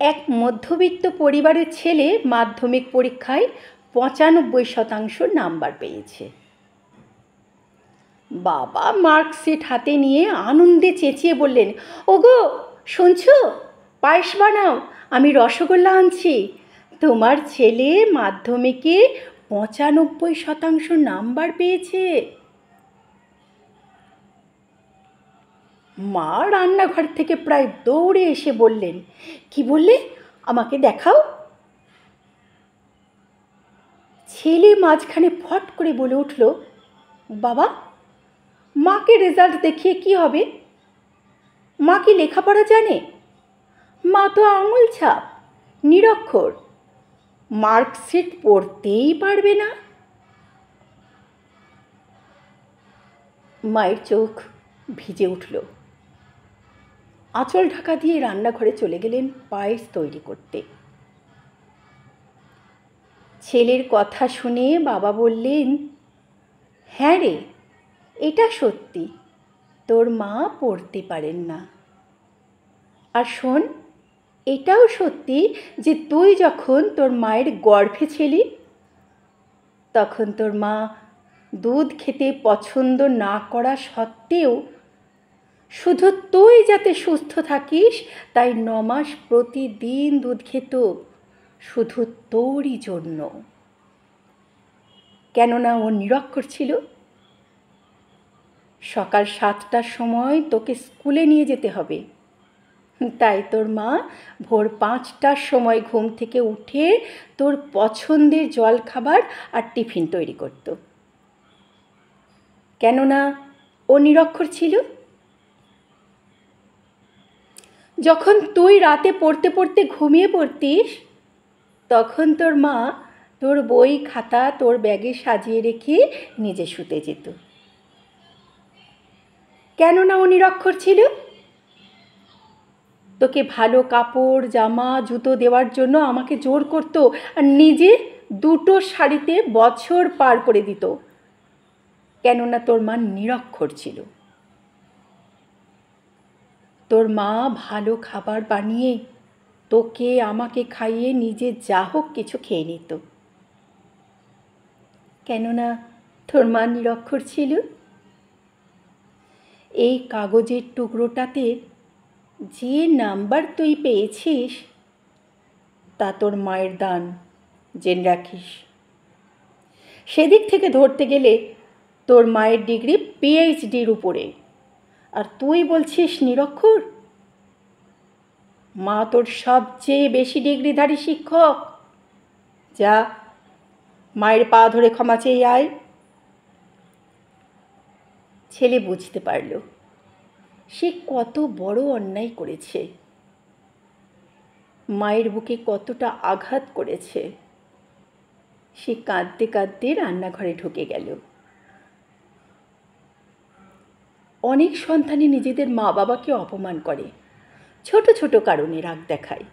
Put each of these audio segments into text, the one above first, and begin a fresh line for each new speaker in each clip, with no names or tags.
এক মধ্যবিত্ত পরিবারের ছেলে মাধ্যমিক পরীক্ষায় ৯৫% নাম্বার পেয়েছে। বাবা মার্কশিট হাতে নিয়ে আনন্দে চেঁচিয়ে বললেন, ওগো শুনছো, পায়েস বানাও, আমি রসগোল্লা আনছি। তোমার ছেলে মাধ্যমিকে ৯৫% নাম্বার পেয়েছে। মা রান্নাঘর থেকে প্রায় দৌড়ে এসে বললেন, কি বললে, আমাকে দেখাও। ছেলে মাঝখানে ফট করে বলে উঠল, বাবা, মাকে রেজাল্ট দেখিয়ে কি হবে? মা কি লেখাপড়া জানে? মা তো আঙুল ছাপ, নিরক্ষর, মার্কশিট পড়তেই পারবে না। মায়ের চোখ ভিজে উঠল। আঁচল ঢাকা দিয়ে রান্নাঘরে চলে গেলেন পায়েস তৈরি করতে। ছেলের কথা শুনে বাবা বললেন, হ্যাঁ রে, এটা সত্যি, তোর মা পড়তে পারেন না। আর শোন, এটাও সত্যি যে তুই যখন তোর মায়ের গর্ভে ছিলি তখন তোর মা দুধ খেতে পছন্দ না করা সত্ত্বেও শুধু তুই যাতে সুস্থ থাকিস তাই ৯ মাস প্রতিদিন দুধ খেত, শুধু তোরই জন্য। কেননা ও নিরক্ষর ছিল। সকাল ৭টার সময় তোকে স্কুলে নিয়ে যেতে হবে, তাই তোর মা ভোর ৫টার সময় ঘুম থেকে উঠে তোর পছন্দের জলখাবার আর টিফিন তৈরি করত। কেননা ও নিরক্ষর ছিল। যখন তুই রাতে পড়তে পড়তে ঘুমিয়ে পড়তিস তখন তোর মা তোর বই খাতা তোর ব্যাগে সাজিয়ে রেখে নিজে শুতে যেত। কেননা ও নিরক্ষর ছিল। তোকে ভালো কাপড় জামা জুতো দেওয়ার জন্য আমাকে জোর করতো আর নিজে ২টো শাড়িতে বছর পার করে দিত। কেননা তোর মা নিরক্ষর ছিল। তোর মা ভালো খাবার বানিয়ে তোকে আমাকে খাইয়ে নিজে যা হোক কিছু খেয়ে নিত। কেননা তোর মা নিরক্ষর ছিল। এই কাগজের টুকরোটাতে যে নাম্বার তুই পেয়েছিস তা তোর মায়ের দান, জেনে রাখিস। সেদিক থেকে ধরতে গেলে তোর মায়ের ডিগ্রি পিএইচডির উপরে, আর তুই বলছিস নিরক্ষর। মা তোর সবচেয়ে বেশি ডিগ্রিধারী শিক্ষক। যা, মায়ের পা ধরে ক্ষমা চেয়ে আয়। ছেলে বুঝতে পারল সে কত বড় অন্যায় করেছে, মায়ের বুকে কতটা আঘাত করেছে। সে কাঁদতে কাঁদতে রান্নাঘরে ঢুকে গেল। অনেক সন্তানই নিজেদের মা বাবাকে অপমান করে, ছোট ছোট কারণে রাগ দেখায়,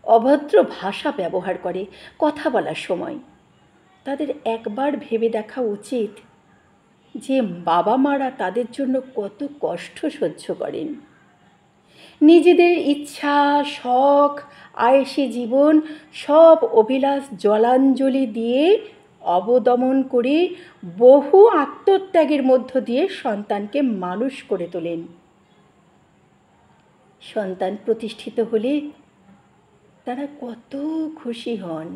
অভদ্র ভাষা ব্যবহার করে কথা বলার সময়। তাদের একবার ভেবে দেখা উচিত যে বাবা মারা তাদের জন্য কত কষ্ট সহ্য করেন। নিজেদের ইচ্ছা শখ আয়েশি জীবন সব অভিলাষ জলাঞ্জলি দিয়ে অবদমন করে বহু আত্মত্যাগের মধ্য দিয়ে সন্তানকে মানুষ করে তোলেন। সন্তান প্রতিষ্ঠিত হলে তারা কত খুশি হন।